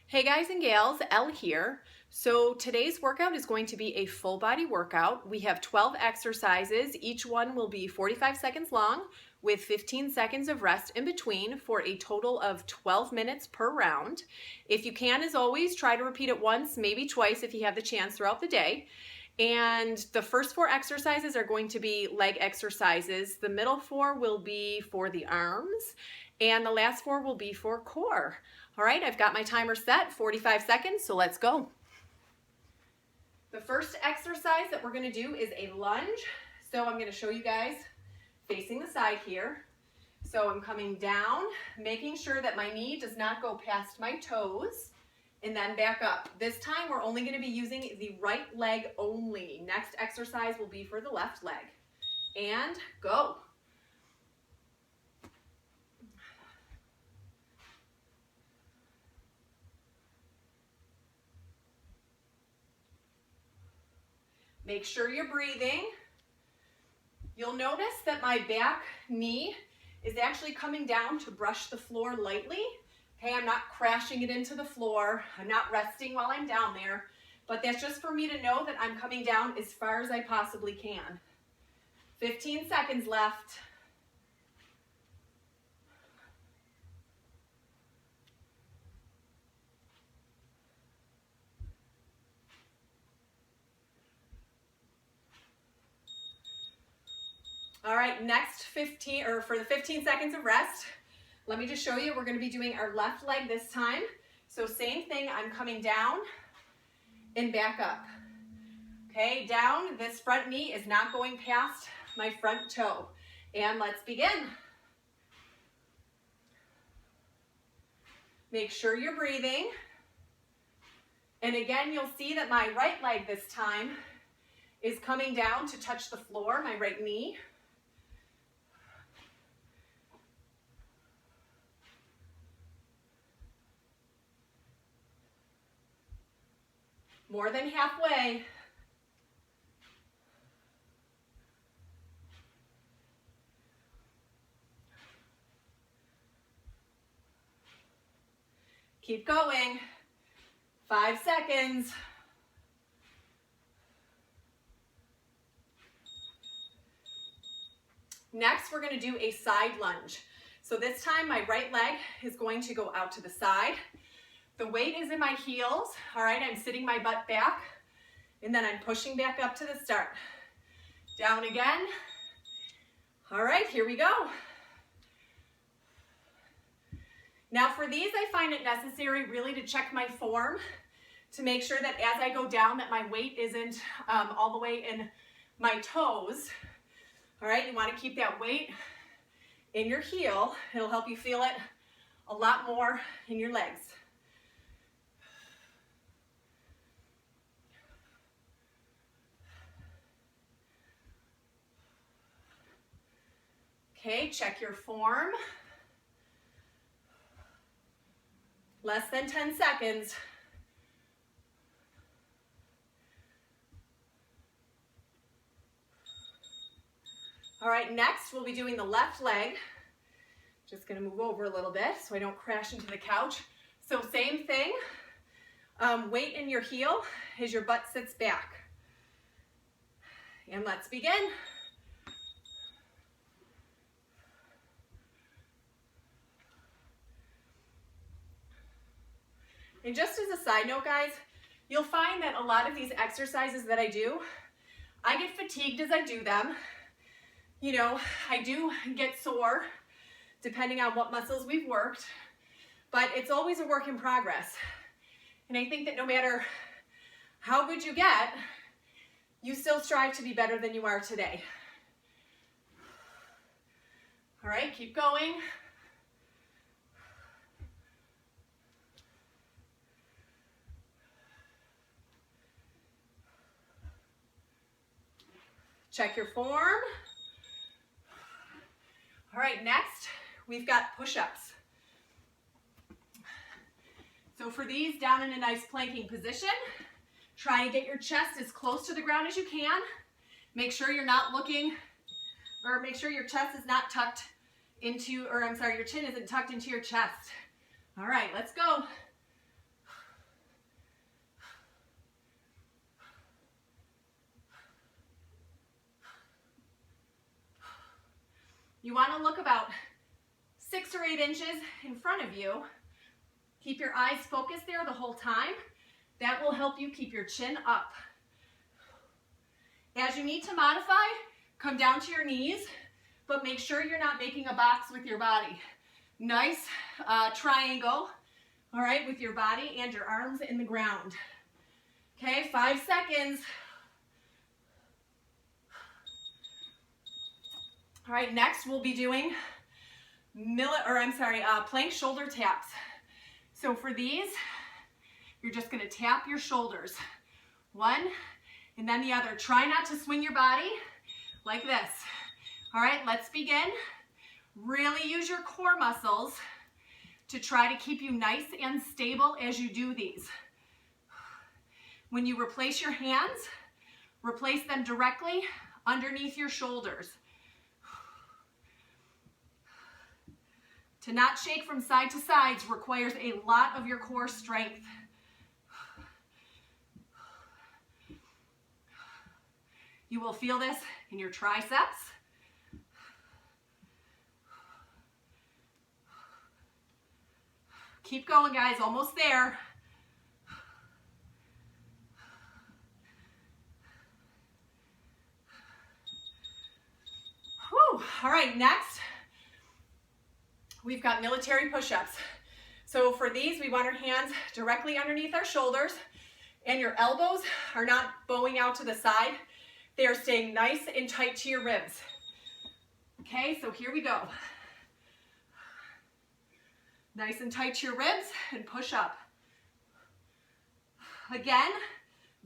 Hey guys and gals, Elle here. So today's workout is going to be a full body workout. We have 12 exercises. Each one will be 45 seconds long with 15 seconds of rest in between for a total of 12 minutes per round. If you can, as always, try to repeat it once, maybe twice if you have the chance throughout the day. And the first 4 exercises are going to be leg exercises. The middle 4 will be for the arms, and the last 4 will be for core. All right, I've got my timer set, 45 seconds, so let's go. The first exercise that we're gonna do is a lunge. So I'm gonna show you guys facing the side here. So I'm coming down, making sure that my knee does not go past my toes, and then back up. This time we're only gonna be using the right leg only. Next exercise will be for the left leg. And go. Make sure you're breathing. You'll notice that my back knee is actually coming down to brush the floor lightly. Okay, I'm not crashing it into the floor. I'm not resting while I'm down there, but that's just for me to know that I'm coming down as far as I possibly can. 15 seconds left. All right, next for the 15 seconds of rest, let me just show you, we're gonna be doing our left leg this time. So same thing, I'm coming down and back up. Okay, down, this front knee is not going past my front toe. And let's begin. Make sure you're breathing. And again, you'll see that my right leg this time is coming down to touch the floor, my right knee. More than halfway. Keep going. 5 seconds. Next, we're going to do a side lunge. So this time, my right leg is going to go out to the side. The weight is in my heels. All right, I'm sitting my butt back, and then I'm pushing back up to the start. Down again. All right, here we go. Now for these, I find it necessary really to check my form to make sure that as I go down that my weight isn't all the way in my toes. All right, you want to keep that weight in your heel. It'll help you feel it a lot more in your legs. Okay, check your form. Less than 10 seconds. All right, next we'll be doing the left leg. Just gonna move over a little bit so I don't crash into the couch. So same thing, weight in your heel as your butt sits back. And let's begin. And just as a side note, guys, you'll find that a lot of these exercises that I do, I get fatigued as I do them. You know, I do get sore depending on what muscles we've worked, but it's always a work in progress. And I think that no matter how good you get, you still strive to be better than you are today. All right, keep going. Check your form. All right, next, we've got push-ups. So for these, down in a nice planking position, try and get your chest as close to the ground as you can. Make sure you're not looking, or make sure your chest is not tucked into, or I'm sorry, your chin isn't tucked into your chest. All right, let's go. You want to look about 6 or 8 inches in front of you. Keep your eyes focused there the whole time. That will help you keep your chin up. As you need to modify, come down to your knees, but make sure you're not making a box with your body. Nice triangle, all right, with your body and your arms in the ground. Okay, 5 seconds. All right, next we'll be doing plank shoulder taps. So for these, you're just gonna tap your shoulders. One, and then the other. Try not to swing your body like this. All right, let's begin. Really use your core muscles to try to keep you nice and stable as you do these. When you replace your hands, replace them directly underneath your shoulders. To not shake from side to sides requires a lot of your core strength. You will feel this in your triceps. Keep going, guys, almost there. Whew. All right, next, we've got military push-ups. So for these, we want our hands directly underneath our shoulders, and your elbows are not bowing out to the side. They are staying nice and tight to your ribs. Okay, so here we go. Nice and tight to your ribs and push up. Again,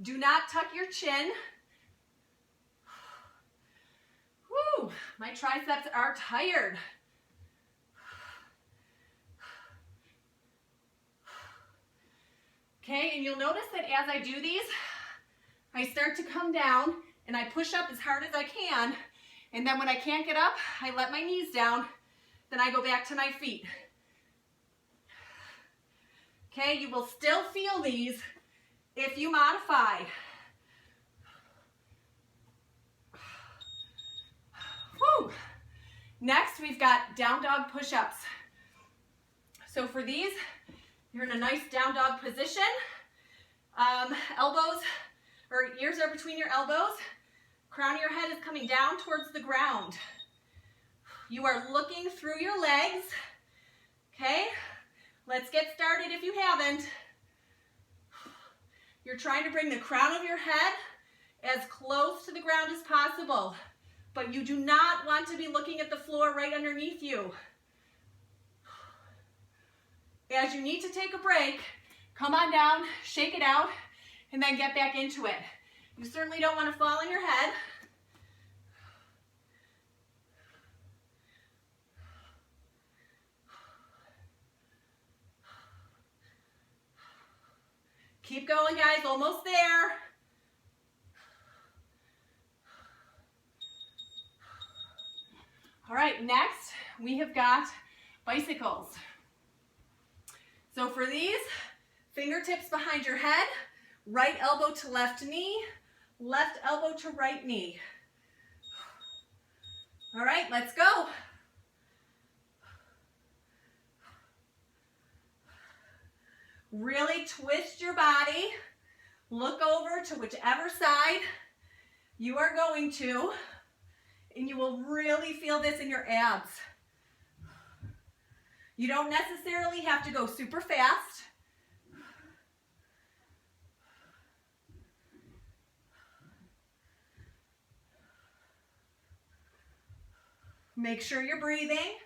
do not tuck your chin. Woo, my triceps are tired. Okay, and you'll notice that as I do these, I start to come down and I push up as hard as I can, and then when I can't get up, I let my knees down, then I go back to my feet. Okay, you will still feel these if you modify. Whew. Next, we've got down dog push-ups. So for these, you're in a nice down dog position. Elbows or ears are between your elbows. Crown of your head is coming down towards the ground. You are looking through your legs. Okay, let's get started if you haven't. You're trying to bring the crown of your head as close to the ground as possible, but you do not want to be looking at the floor right underneath you. As you need to take a break, come on down, shake it out, and then get back into it. You certainly don't want to fall on your head. Keep going, guys, almost there. All right, next we have got bicycles. So for these, fingertips behind your head, right elbow to left knee, left elbow to right knee. All right, let's go. Really twist your body. Look over to whichever side you are going to, and you will really feel this in your abs. You don't necessarily have to go super fast. Make sure you're breathing.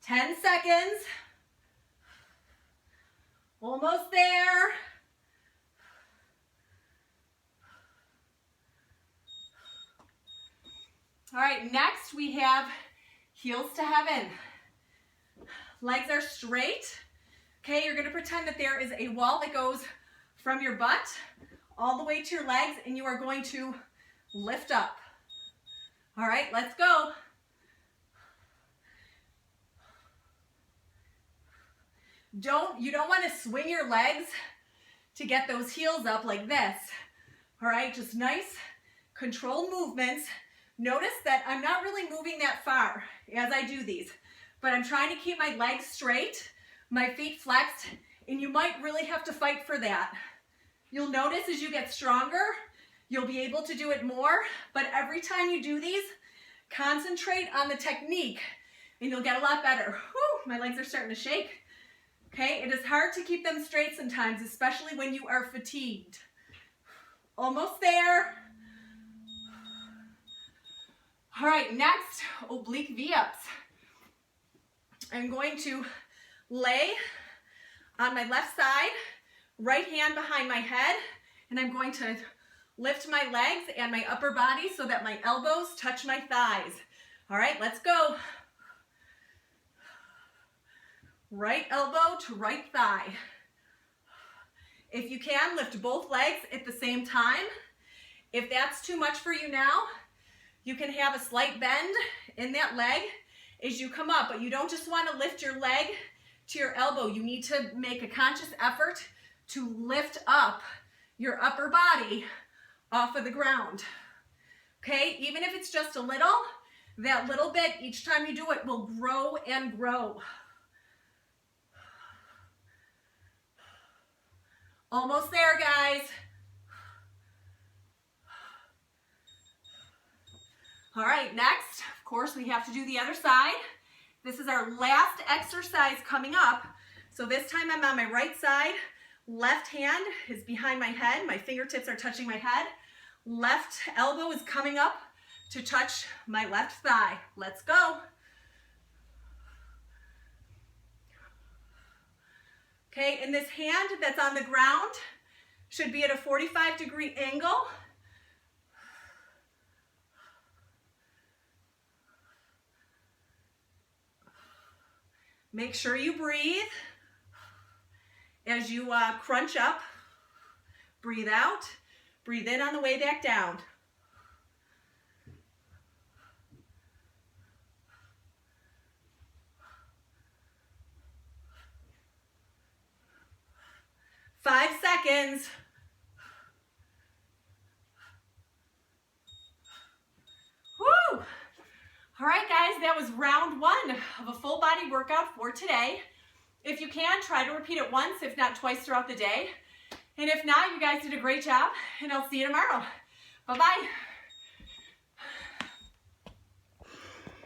10 seconds. Almost there. All right, next we have heels to heaven. Legs are straight. Okay, you're going to pretend that there is a wall that goes from your butt all the way to your legs, and you are going to lift up. All right, let's go. You don't want to swing your legs to get those heels up like this. All right, just nice controlled movements Notice that I'm not really moving that far as I do these, but I'm trying to keep my legs straight, my feet flexed, and you might really have to fight for that. You'll notice as you get stronger, you'll be able to do it more, but every time you do these, concentrate on the technique and you'll get a lot better. Whew, my legs are starting to shake. Okay, it is hard to keep them straight sometimes, especially when you are fatigued. Almost there. All right, next, oblique V-ups. I'm going to lay on my left side, right hand behind my head, and I'm going to lift my legs and my upper body so that my elbows touch my thighs. All right, let's go. Right elbow to right thigh. If you can, lift both legs at the same time. If that's too much for you now, you can have a slight bend in that leg as you come up, but you don't just want to lift your leg to your elbow. You need to make a conscious effort to lift up your upper body off of the ground. Okay, even if it's just a little, that little bit each time you do it will grow and grow. Almost there, guys. All right, next, of course, we have to do the other side. This is our last exercise coming up. So this time I'm on my right side. Left hand is behind my head. My fingertips are touching my head. Left elbow is coming up to touch my left thigh. Let's go. Okay, and this hand that's on the ground should be at a 45-degree angle. Make sure you breathe as you crunch up. Breathe out, breathe in on the way back down. Five seconds. Woo! All right, guys, that was round one of a full body workout for today. If you can, try to repeat it once, if not twice throughout the day. And if not, you guys did a great job, and I'll see you tomorrow. Bye-bye.